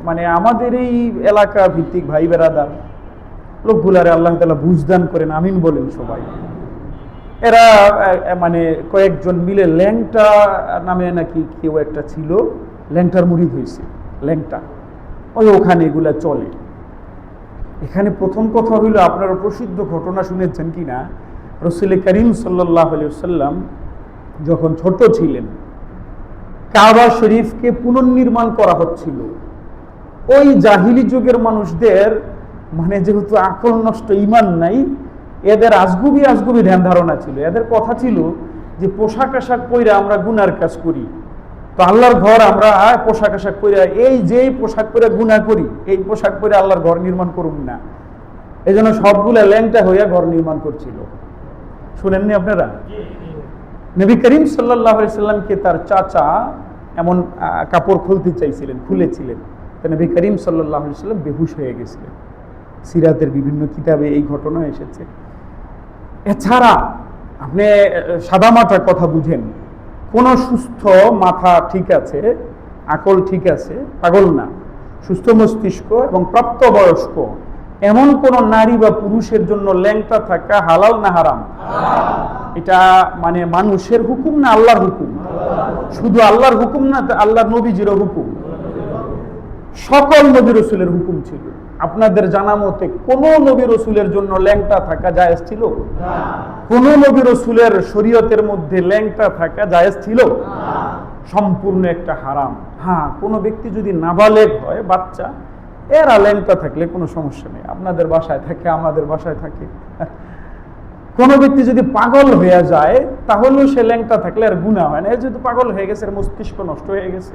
মানে আমাদের এই এলাকা ভিত্তিক ভাই বেরাদার লোকগুলারে আল্লাহ তাআলা বুঝদান করেন, আমিন বলেন সবাই। এরা মানে কয়েকজন মিলে ল্যাংটা নামে নাকি কেউ একটা ছিল, ল্যাংটার মুরিদ হয়েছে, ল্যাংটা ওখানে এগুলা চলে। এখানে প্রথম কথা হইল, আপনারা প্রসিদ্ধ ঘটনা শুনেছেন কিনা, রাসূল করিম সাল্লাল্লাহু আলাইহি ওয়াসাল্লাম যখন ছোট ছিলেন, কাবা শরীফকে পুনর্নির্মাণ করা হচ্ছিল। ওই জাহিলি যুগের মানুষদের মানে যেহেতু আকল নষ্ট, ইমান নাই, এদের আজগুবি আজগুবি ধ্যান ধারণা ছিল। এদের কথা ছিল যে পোশাক আশাক পরে আমরা গুনার কাজ করি, তো আল্লাহর ঘর আমরা পোশাক আশাক পরে, এই যেই পোশাক পরে গুনাহ করি, এই পোশাক পরে আল্লাহর ঘর নির্মাণ করুন না। এই জন্য সবগুলা ল্যাংটা হইয়া ঘর নির্মাণ করছিল। শুনেননি আপনারা? নবী করিম সাল্লাল্লাহু আলাইহি সাল্লামকে তার চাচা এমন কাপড় খুলতে চাইছিলেন, খুলেছিলেন, নবী করিম সাল্লাল্লাহু আলাইহি সাল্লাম বেহুশ হয়ে গেছিলেন। সিরাতের বিভিন্ন কিতাবে এই ঘটনা এসেছে। এছাড়া আপনি সাদামাটা কথা বুঝেন, কোন সুস্থ মাথা ঠিক আছে, আকল ঠিক আছে, পাগল না, সুস্থ মস্তিষ্ক এবং প্রাপ্তবয়স্ক এমন কোন নারী বা পুরুষের জন্য ল্যাংটা থাকা হালাল না হারাম? এটা মানে মানুষের হুকুম না আল্লাহর হুকুম? শুধু আল্লাহর হুকুম না, আল্লাহর নবীজিরও হুকুম, সকল নবী রাসূলের হুকুম ছিল। আপনাদের জানা মতে কোন নবী রাসূলের জন্য ল্যাংটা থাকা জায়েজ ছিল? কোন নবী রাসূলের শরীয়তের মধ্যে ল্যাংটা থাকা জায়েজ ছিল? সম্পূর্ণ একটা হারাম। হ্যাঁ, কোনো ব্যক্তি যদি নাবালেগ হয়, বাচ্চা, এরা ল্যাংটা থাকলে কোনো সমস্যা নেই, আপনাদের বাসায় থাকে, আমাদের বাসায় থাকে। কোনো ব্যক্তি যদি পাগল হয়ে যায়, তাহলেও সে ল্যাংটা থাকলে আর গুনাহ হয় না। এর যেহেতু পাগল হয়ে গেছে, এর মস্তিষ্ক নষ্ট হয়ে গেছে।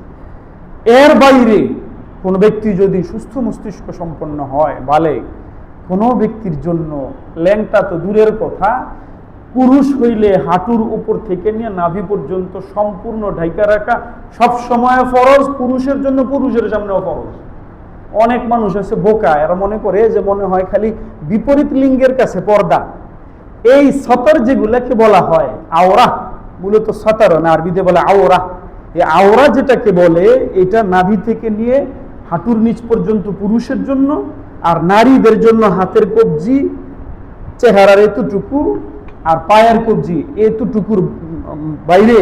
এর বাইরে কোনো ব্যক্তি যদি সুস্থ মস্তিষ্ক সম্পন্ন হয়, বালেগ, কোনো ব্যক্তির জন্য ল্যাংটা তো দূরের কথা, পুরুষ হইলে হাঁটুর উপর থেকে নিয়ে নাভি পর্যন্ত সম্পূর্ণ ঢাইকা রাখা সব সময় ফরজ, পুরুষের জন্য, পুরুষের সামনেও ফরজ। অনেক মানুষ আছে বোকা, এরা মনে করে যে মনে হয় খালি বিপরীত লিঙ্গের কাছে পর্দা। এই সতর যেগুলাকে বলা হয় আওরা, মূলত সতর না, আরবিতে বলে আওরা। এই আওরা যেটাকে বলে, এটা নাভি থেকে নিয়ে হাঁটুর নিচ পর্যন্ত পুরুষের জন্য, আর নারীদের জন্য হাতের কবজি, চেহারার এতটুকু আর পায়ের কবজি এতটুকুর বাইরে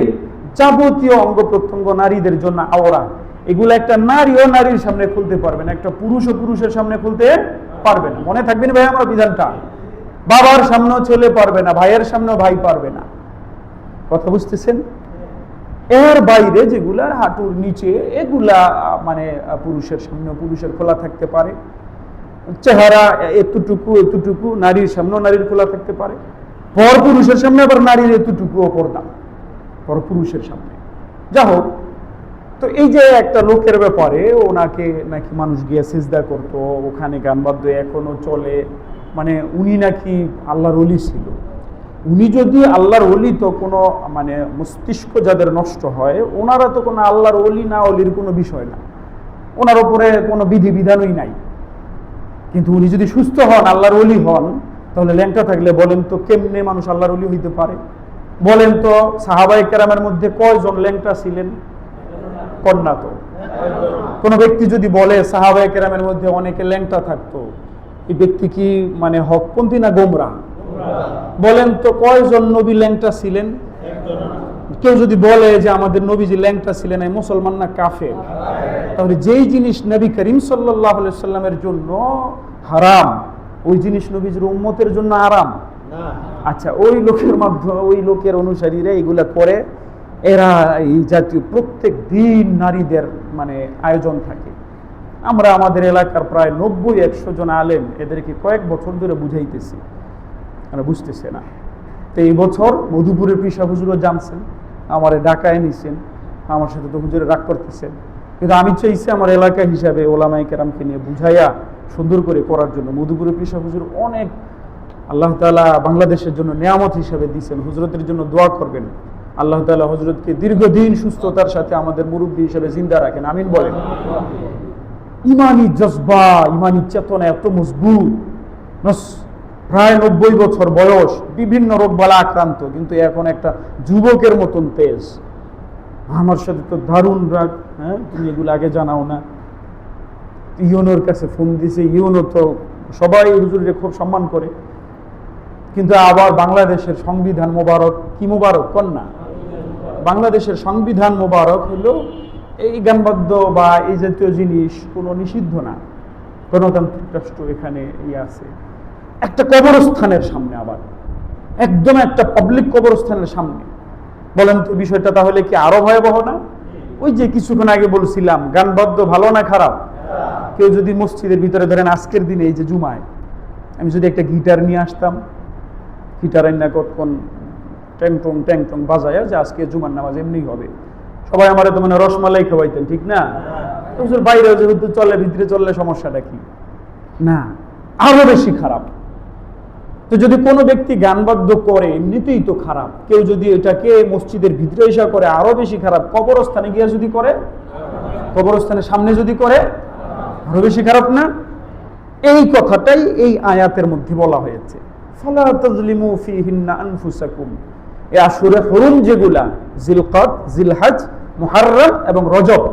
যাবতীয় অঙ্গ প্রত্যঙ্গ নারীদের জন্য আওরা। এগুলো একটা নারীও নারীর সামনে খুলতে পারবে না, একটা পুরুষও পুরুষের সামনে খুলতে পারবে না। মনে থাকবে না ভাই আমার বিধানটা? বাবার সামনেও ছেলে পারবে না, ভাইয়ের সামনেও ভাই পারবে না। কথা বুঝতেছেন? এর বাইরে যেগুলা হাঁটুর নিচে, এগুলা মানে পুরুষের সামনে, পুরুষের খোলা থাকতে পারে। চেহারা এতটুকু এতটুকু, নারীর সামনেও নারীর খোলা থাকতে পারে। পর পুরুষের সামনে আবার নারীর এতটুকু পর্দা, পর পুরুষের সামনে। যা হোক, তো এই যে একটা লোকের ব্যাপারে, ওনাকে নাকি মানুষ গিয়ে সিজদা করতো, ওখানে গান বাদ্য এখনো চলে, মানে উনি নাকি আল্লাহর ওলি ছিল। উনি যদি আল্লাহর ওলি, তো কোনো মানে মস্তিষ্ক যাদের নষ্ট হয়, ওনারা তো কোনো আল্লাহর ওলি না ওলির কোনো বিষয় না, ওনার উপরে কোনো বিধি বিধানই নাই। কিন্তু উনি যদি সুস্থ হন, আল্লাহর ওলি হন, তাহলে ল্যাংটা থাকলে বলেন তো কেমনে মানুষ আল্লাহর ওলি হইতে পারে? বলেন তো সাহাবায়ে কেরামের মধ্যে কয়জন ল্যাংটা ছিলেন? কন্যা তো। কোন ব্যক্তি যদি বলে সাহাবায়ে কেরামের মধ্যে অনেকে ল্যাংটা থাকতো, এই ব্যক্তি কি মানে হকপন্থী না গোমরাহ? বলেন তো কয়জন নবী ল্যাংটা ছিলেন? কেউ যদি বলে যে আমাদের নবীজি ল্যাংটা ছিলেন, এই মুসলমান না কাফের? তাহলে যেই জিনিস নবী করিম সাল্লাল্লাহু আলাইহি সাল্লামের জন্য হারাম, ওই জিনিস নবীজির উম্মতের জন্য আরাম। আচ্ছা, ওই লোকের মাধ্যমে, ওই লোকের অনুসারীরা এগুলা করে। এরা এই জাতীয় প্রত্যেক দিন নারীদের মানে আয়োজন থাকে। আমরা আমাদের এলাকার প্রায় 90-100 জন আলেম এদেরকে কয়েক বছর ধরে বুঝাইতেছি, মানে বুঝতেছে না। তো এই বছর মধুপুরের পিসা হুজুরও জানছেন, আমারে ঢাকায় নিছেন, আমার সাথে তো হুজুরে রাগ করতেছেন, কিন্তু আমি চাইছি আমার এলাকা হিসাবে ওলামায়ে কেরামকে নিয়ে বুঝাইয়া সুন্দর করে করার জন্য। মধুপুরের পিসা হুজুর অনেক আল্লাহ তাআলা বাংলাদেশের জন্য নিয়ামত হিসাবে দিয়েছেন, হুজরতের জন্য দোয়া করবেন। আল্লাহ তাআলা হযরতকে দীর্ঘদিন সুস্থতার সাথে আমাদের মুরব্বী হিসেবে জিন্দা রাখেন, আমিন বলেন। ইমানি জজবা, ইমানি চেতনা এত মজবুত, প্রায় 90 বছর বয়স, বিভিন্ন রোগবালা আক্রান্ত, কিন্তু এখন একটা যুবকের মতন তেজ। আমার সাথে তো দারুণ রাগ, হ্যাঁ, তুমি এগুলো আগে জানাও না। ইউনোর কাছে ফোন দিছে, ইউনো তো সবাই হুজুরের খুব সম্মান করে, কিন্তু আবার বাংলাদেশের সংবিধান মোবারক, কি মোবারক কন্যা, বাংলাদেশের সংবিধান মোবারক হলো এই গানবাদ্য বা এই জাতীয় জিনিস কোনো নিষিদ্ধ না, গণতান্ত্রিক রাষ্ট্র এখানে আছে। একটা কবরস্থানের সামনে, আবার একদম একটা পাবলিক কবরস্থানের সামনে, বলেন তো বিষয়টা তাহলে কি আরো ভয়াবহ না? ওই যে কিছুক্ষণ আগে বলছিলাম গানবাদ্য ভালো না খারাপ? কেউ যদি মসজিদের ভিতরে ধরেন আজকের দিনে এই যে জুমায় আমি যদি একটা গিটার নিয়ে আসতাম, গিটার আইনা কতক্ষণ ট্যাংটং ট্যাংটং বাজায় যে আজকে জুমার নামাজ এমনি হবে, সবাই আমার তো মানে রসমালাই খাওয়াইতেন, ঠিক না? বাইরে যেহেতু চলে, ভিতরে চললে সমস্যাটা কি? না, আরো বেশি খারাপ। তো যদি কোনো ব্যক্তি গানবাদ্য করে এমনিতেই তো খারাপ, কেউ যদি এটাকে মসজিদের ভিতরে এসে করে আরো বেশি খারাপ, কবরস্থানে গিয়ে যদি করে, কবরস্থানের সামনে যদি করে আরো বেশি খারাপ না? এই কথাটাই এই আয়াতের মধ্যে বলা হয়েছে, ফালা তাজলিমু ফীহিন্না আনফুসাকুম। এই আশুরে হুরুম যেগুলা, জিলকাদ, জিলহজ, মুহররম এবং রজব,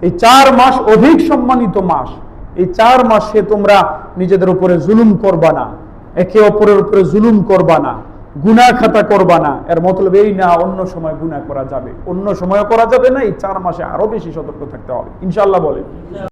এই 4 মাস অধিক সম্মানিত মাস। এই 4 মাসে তোমরা নিজেদের উপরে জুলুম করবা না, একে অপরের উপরে জুলুম করবা না, গুনাহ খাতা করবা না। এর মতলব এই না অন্য সময় গুনাহ করা যাবে, অন্য সময় করা যাবে না, এই 4 মাসে আরো বেশি সতর্ক থাকতে হবে ইনশাআল্লাহ। বলে